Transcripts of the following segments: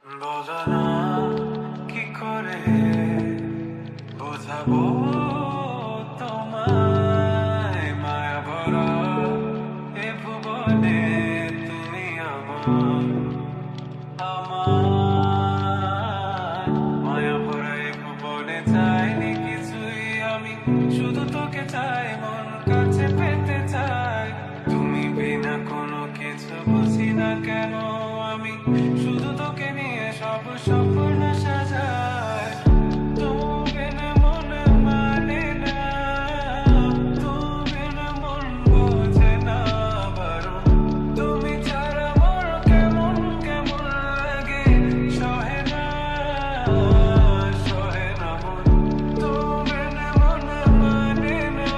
বলো না কি করে বোঝাবো তোমায়, মায়া ভরা এ ভুবনে তুমি আমার, আমার মায়া ভরা এ ভুবনে চাইনি কিছুই আমি, শুধু তোকে চাই, মন কাছে পেতে চাই। তুমি বিনা কোনো কিছু বুঝি না কেন আমি, শুধু তোকে নিয়ে সব স্বপ্ন সাজাই। তুমি বিনা মন মানে না, তুমি বিনা মন বোঝে না বারণ। তুমি ছাড়া মোর কেমন কেমন লাগে, সহে না সহে না মন। তুমি বিনা মন মানে না,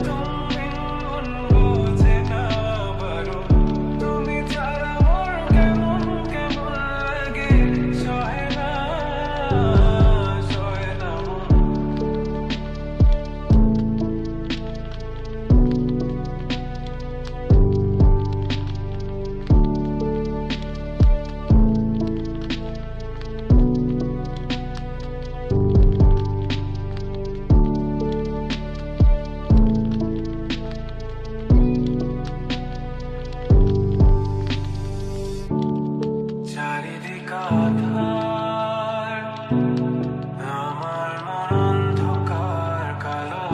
তুমি মন বোঝে না বারণ। তুমি ছাড়া মোর কেমন কেমন লাগে, সহে না সহে না মন। চারিদিক আঁধার, আমার মন অন্ধকার কালো,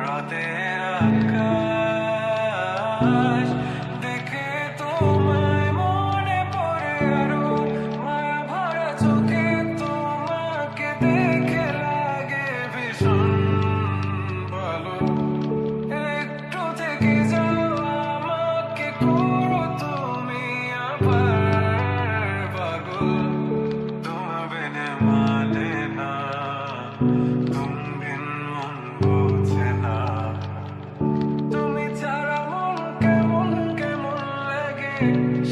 রাতের আকাশ দেখে তোমায় মনে পড়ে আরো, মায়া ভরা চোখে তোমাকে দেখে লাগে ভীষণ ভালো। একটু থেকে যাও, আমাকে করো তুমি আবার পাগল। তুমি বিনে মানে না, তুমি বিন মন বোঝে না। তুমি ছাড়া মন কেমন কেমন লাগে,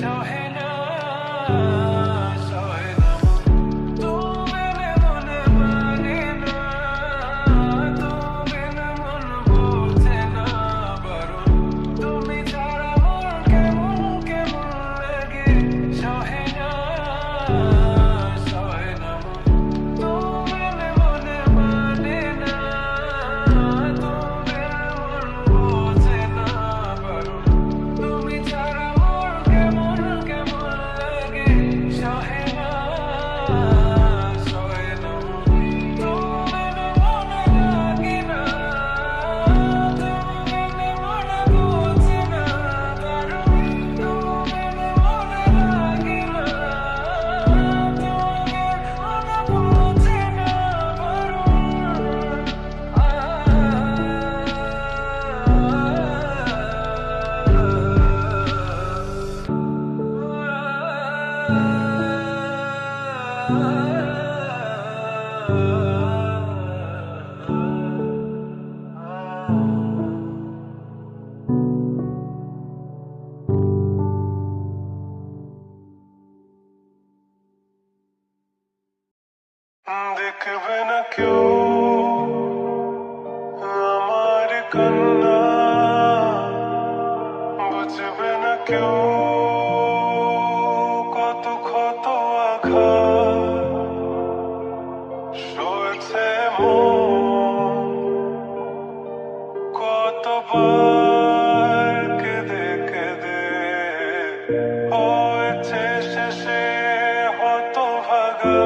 সহে না সহে না মন। তুমি বিনে মনে মানে না, তুমি বিনে মন বোঝে না বারণ। তুমি ছাড়া মন কেমন কেমন লাগে, সহে না সহে না মন। তুমি বিনে মনে মানে না, তুমি বিনে মন বোঝে না বারণ। তুমি ছাড়া মন কেমন কেমন লাগে, সহে না সহে না মন। তুমি বিনে মনে লাগে না, তুমি বিনে মনে বোঝে না বারণ। তুমি বিনে মনে লাগে না, তুমি বিনে মনে বোঝে না দেখবে না কেউ আমার কান্না, বুঝবে না কেউ কত ক্ষত আঘাত সয়েছে মন, কতবার কেঁদে কেঁদে হয়েছে শেষে হতভাগা।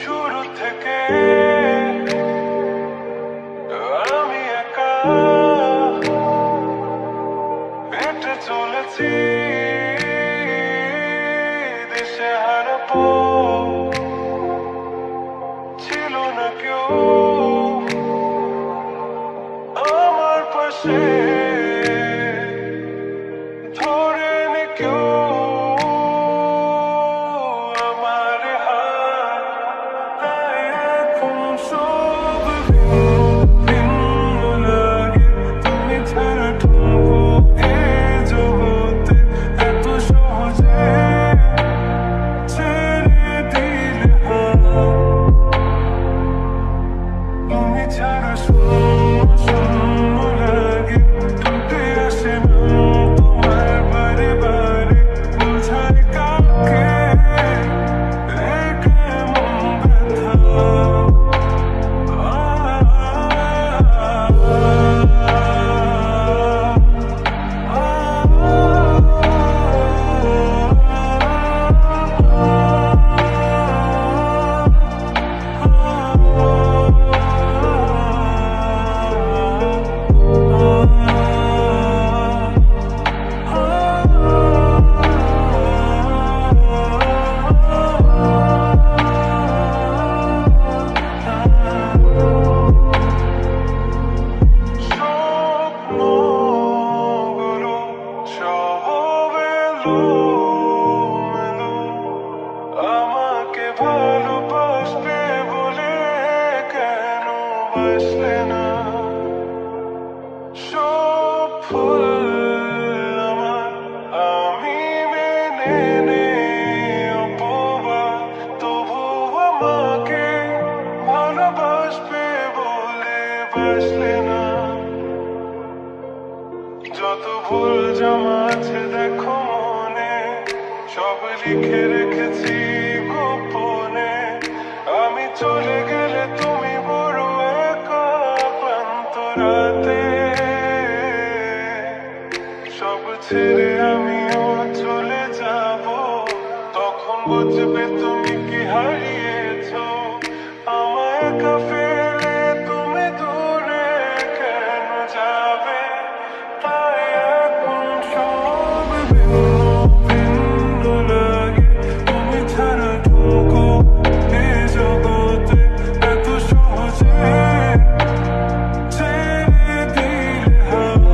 শুরু থেকে আমি একা হেঁটে চলেছি দিশেহারা পথ, ছিল না কেউ আমার পাশে, ধরেনি কেউ আমার হাত। তাই এখন সব ভিন্ন লাগে, তুমি ছাড়া ঢুকবো এ জগতে এত সহজে ছেড়ে দিলে হাত। তুমি ছাড়া শূন্য শূন্য লাগে, টুটে আসে না তোমার এলোমেলো। আমাকে ভালোবাসবে বলে কেন বাসলে না? সব ভুল আমার, আমি মেনে নেই অপবাদ, তবু আমাকে ভালোবাসবে বলে বাসলে না। যত ভুল জমা আছে দেখো মনে, সব লিখে রেখেছি গোপনে। আমি চলে গেলে তুমি বড় একা ক্লান্ত রাতে, সব ছেড়ে আমিও চলে যাব। তখন বুঝবে তুমি কি হারিয়েছো, আমায় একা ফেলে তুমি দূরে কেন যাবে? তাই এখন সব ভিন্ন ভিন্ন লাগে, তুমি ছাড়া ঢুকো এই জগতে এত সহজে ছেড়ে দিলে হাত।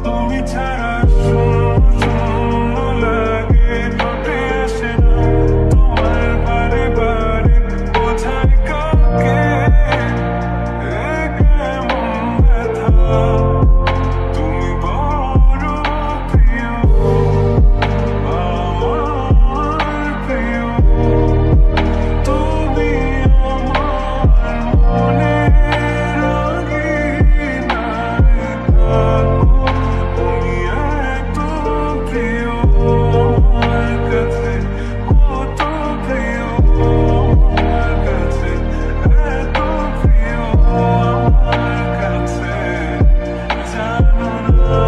তুমি ছাড়া শূন্য শূন্য লাগে, ঠোঁটে আসে না তোমার বারে বারে বোঝাই কাকে এ কেমন ব্যথা। তুমি বড় প্রিয়, আমার প্রিয়, তুমি আমার মনের রঙিন নায়িকা। তুমি এত প্রিয় আমার কাছে, কত প্রিয় আমার কাছে, এত প্রিয় আমার কাছে, জানো না।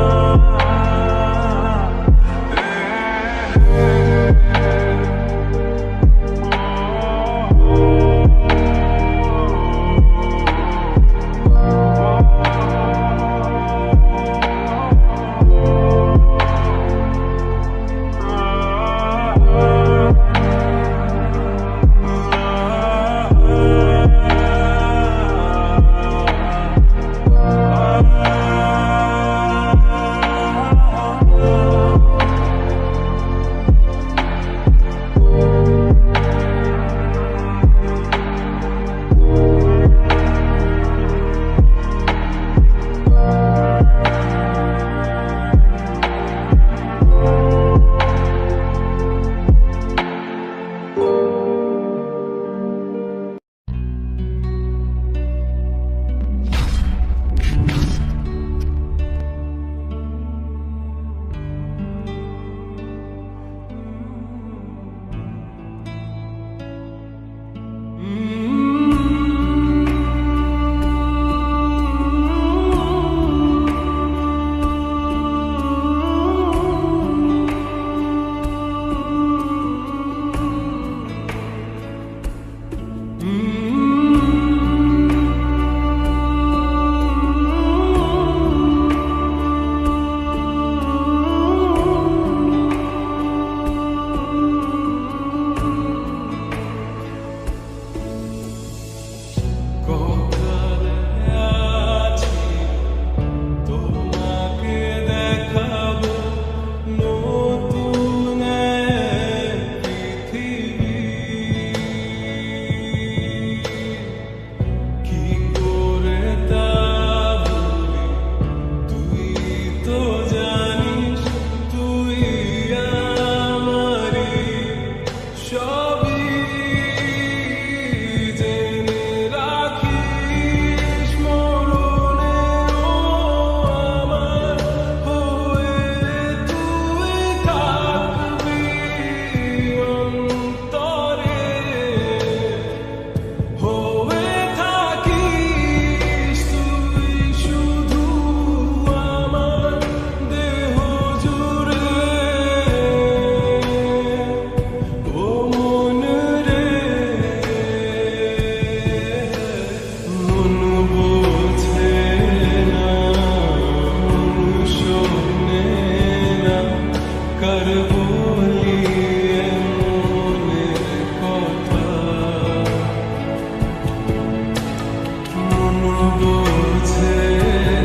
বোঝে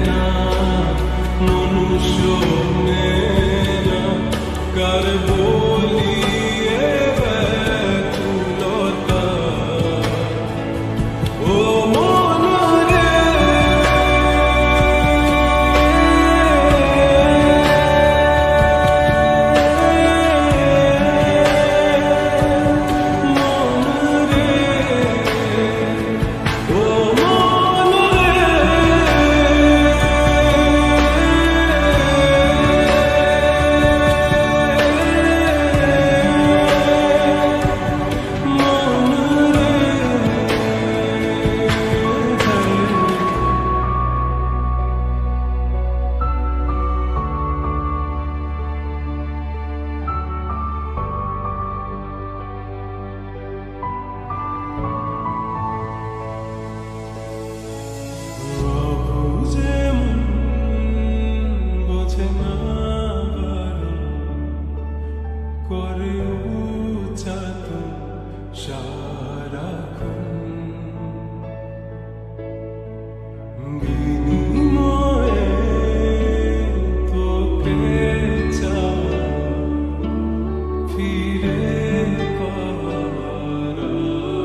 না মনুষ্য আর বলি এ ব্যাকুলতা ও মন রে করে উচ্চাতন সারাক্ষণ বিনিময়ে তোকে চাওয়া ফিরে পাওয়ার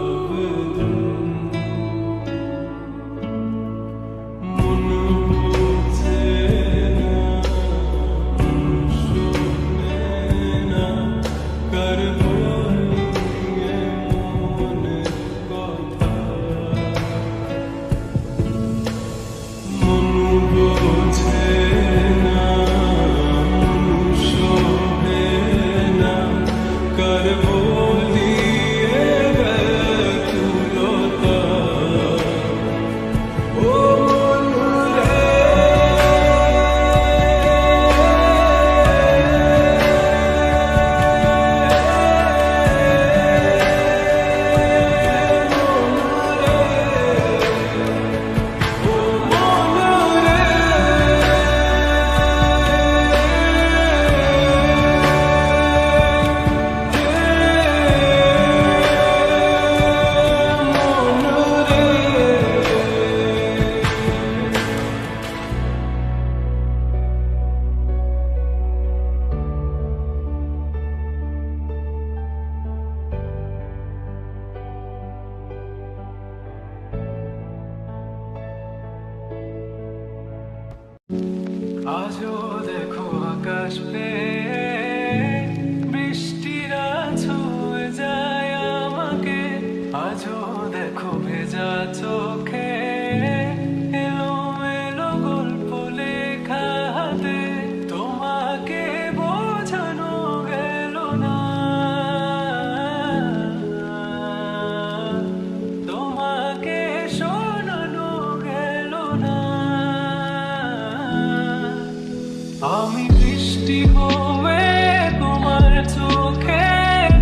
আবেদন মন বোঝে না কার বলিয়ে মনের কথা মন বোঝে না মন শোভে না কার বলিয়ে ব্যাকুলতা ও মন রে আজও দেখো আকাশ পেয়ে বৃষ্টিরা ছুঁয়ে যায় আমাকে আজও দেখো ভেজা চোখে এলোমেলো গল্প লেখা হাতে তোমাকে বোঝানো গেল না তোমাকে শোনানো গেল না আমি বৃষ্টি হয়ে তোমার চোখে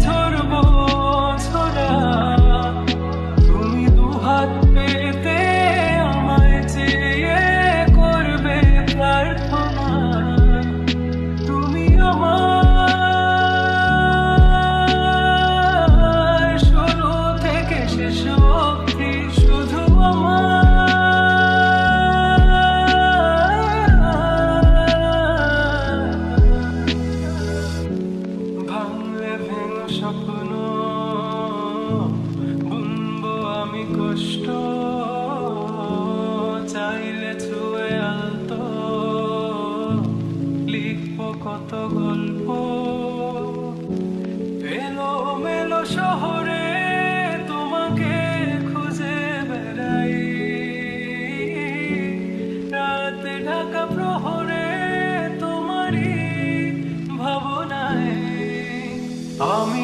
ঝরবো ঝরা তুমি দুহাত পেতে আমায় চেয়ে করবে প্রার্থনা তুমি আমার শুরু থেকে শেষ অবধি শুধু ভাঙলে ভেঙো স্বপ্ন বুনবো আমি কষ্ট চাইলে ছুঁয়ে আলতো লিখবো কত গল্প এলোমেলো শহরে তোমাকে খুঁজে বেড়াই রাত ঢাকা প্রহরে তোমারই ভাবনায় আমি